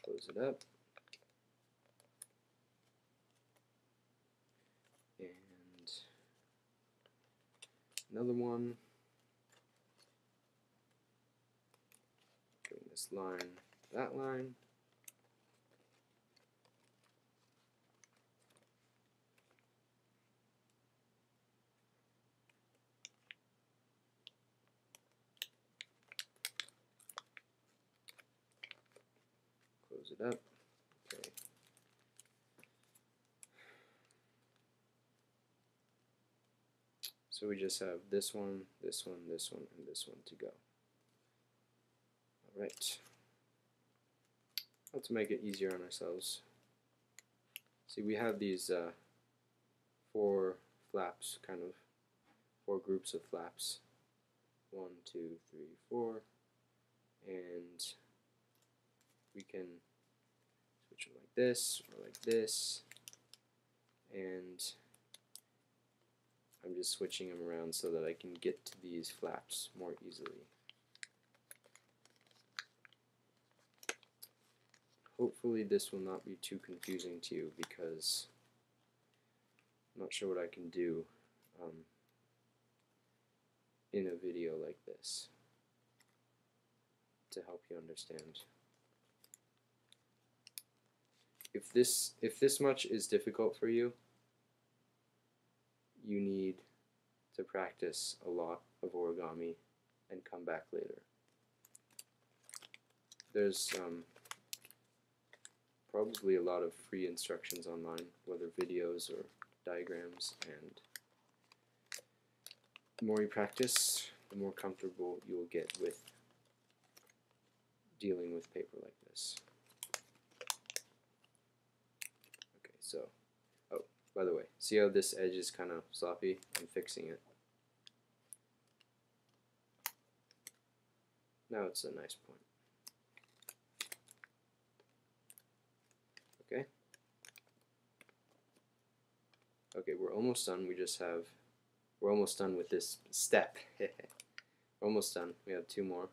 close it up, and another one, bring this line, that line, close it up. Okay. So we just have this one, this one, this one, and this one to go. Alright. Now to make it easier on ourselves, see, we have these 4 flaps, kind of 4 groups of flaps. 1, 2, 3, 4, and we can switch them like this or like this, and I'm just switching them around so that I can get to these flaps more easily. Hopefully this will not be too confusing to you, because I'm not sure what I can do in a video like this to help you understand. If this much is difficult for you, you need to practice a lot of origami and come back later. There's probably a lot of free instructions online, whether videos or diagrams, and the more you practice, the more comfortable you will get with dealing with paper like this. Okay, so, oh, by the way, see how this edge is kind of sloppy? I'm fixing it. Now it's a nice point. Okay. Okay, we're almost done. We're almost done with this step. We're almost done. We have 2 more.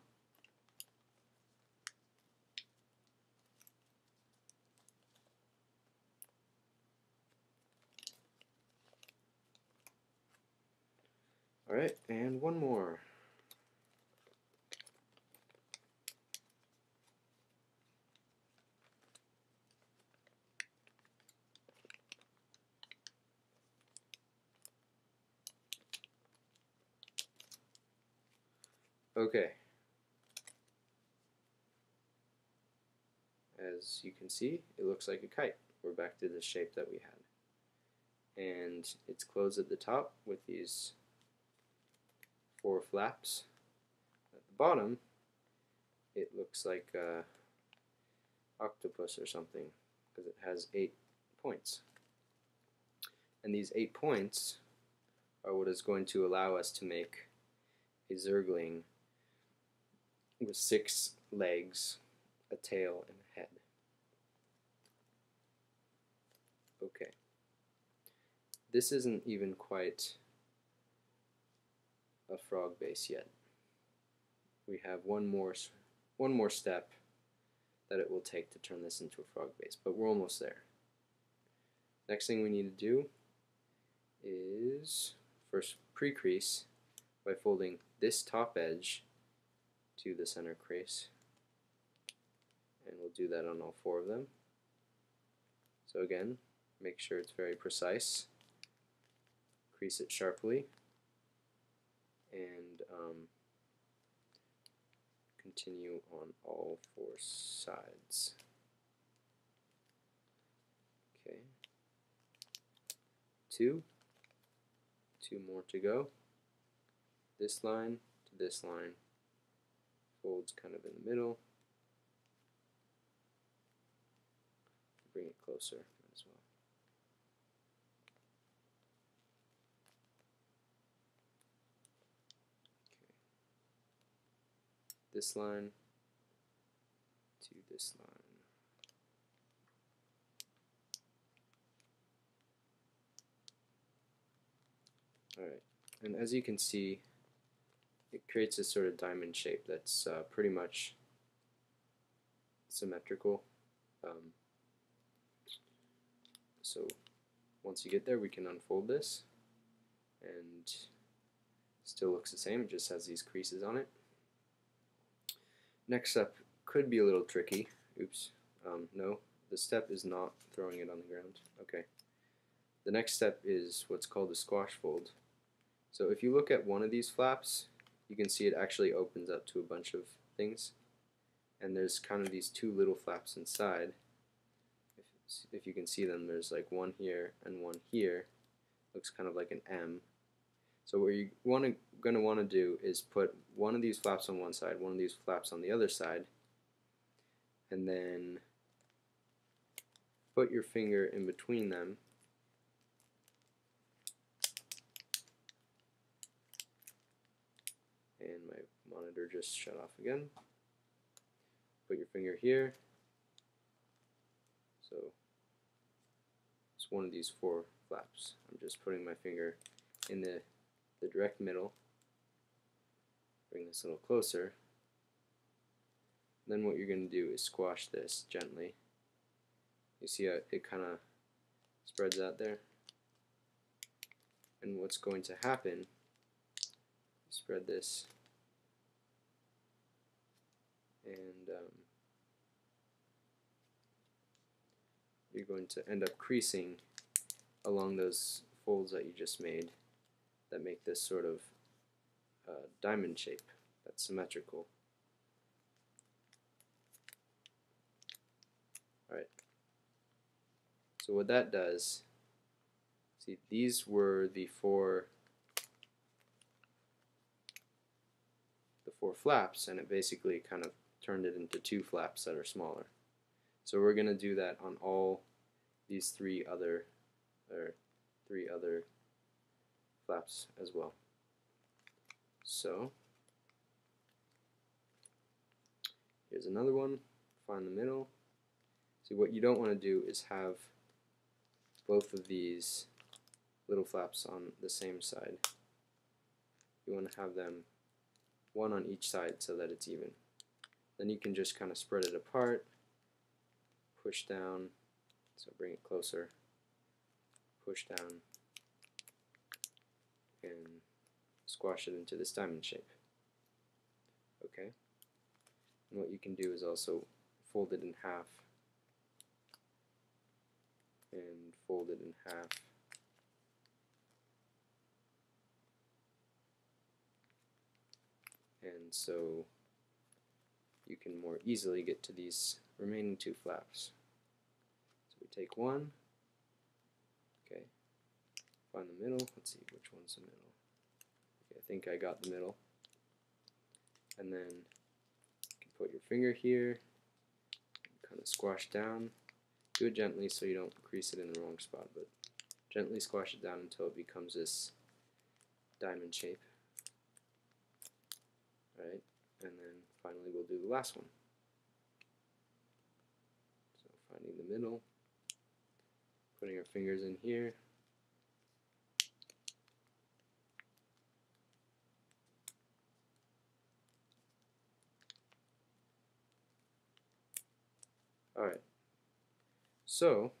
Alright, and 1 more. Okay. As you can see, it looks like a kite. We're back to the shape that we had. And it's closed at the top with these 4 flaps. At the bottom, it looks like a octopus or something, because it has 8 points. And these 8 points are what is going to allow us to make a zergling with 6 legs, a tail, and a head. Okay. This isn't even quite a frog base yet. We have one more step that it will take to turn this into a frog base, but we're almost there. Next thing we need to do is first pre-crease by folding this top edge to the center crease, and we'll do that on all 4 of them. So again, make sure it's very precise, crease it sharply, and continue on all 4 sides. Okay, 2 more to go. This line to this line, folds kind of in the middle. Bring it closer as well. Okay. This line to this line. Alright, and as you can see, it creates a sort of diamond shape that's pretty much symmetrical. So once you get there, we can unfold this, and still looks the same. It just has these creases on it. Next step could be a little tricky. Oops. No, the step is not throwing it on the ground. Okay. The next step is what's called a squash fold. So if you look at one of these flaps, you can see it actually opens up to a bunch of things. And there's kind of these two little flaps inside. If you can see them, there's like one here and one here. Looks kind of like an M. So what you're going to want to do is put one of these flaps on one side, one of these flaps on the other side, and then put your finger in between them. And my monitor just shut off again. Put your finger here. So it's one of these four flaps. I'm just putting my finger in the direct middle. Bring this a little closer. Then what you're going to do is squash this gently. You see how it kind of spreads out there? And what's going to happen, spread this, and you're going to end up creasing along those folds that you just made that make this sort of diamond shape that's symmetrical. Alright, so what that does, see, these were the four flaps, and it basically kind of turned it into two flaps that are smaller. So we're going to do that on all these three other flaps as well. So here's another one. Find the middle. See, what you don't want to do is have both of these little flaps on the same side. You want to have them one on each side so that it's even. Then you can just kind of spread it apart, push down, so bring it closer, push down, and squash it into this diamond shape. Okay? And what you can do is also fold it in half, and fold it in half. And so you can more easily get to these remaining two flaps. So we take one, okay, find the middle, let's see which one's the middle. Okay, I think I got the middle. And then you can put your finger here, kind of squash down. Do it gently so you don't crease it in the wrong spot, but gently squash it down until it becomes this diamond shape. Alright, and then finally we'll do the last one. So finding the middle, putting our fingers in here, alright, so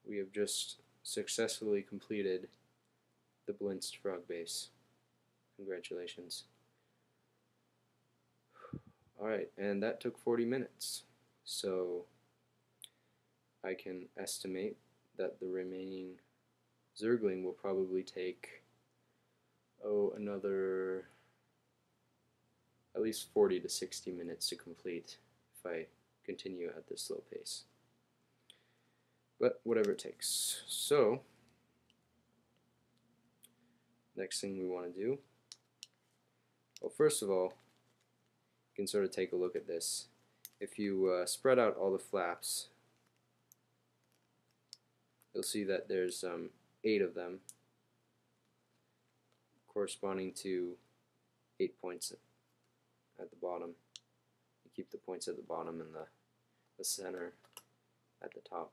we have just successfully completed the blinched frog base. Congratulations. Alright, and that took 40 minutes. So I can estimate that the remaining zergling will probably take another at least 40 to 60 minutes to complete if I continue at this slow pace. But whatever it takes. So next thing we want to do, well, first of all, you can sort of take a look at this. If you spread out all the flaps, you'll see that there's 8 of them, corresponding to 8 points at the bottom. You keep the points at the bottom and the center at the top.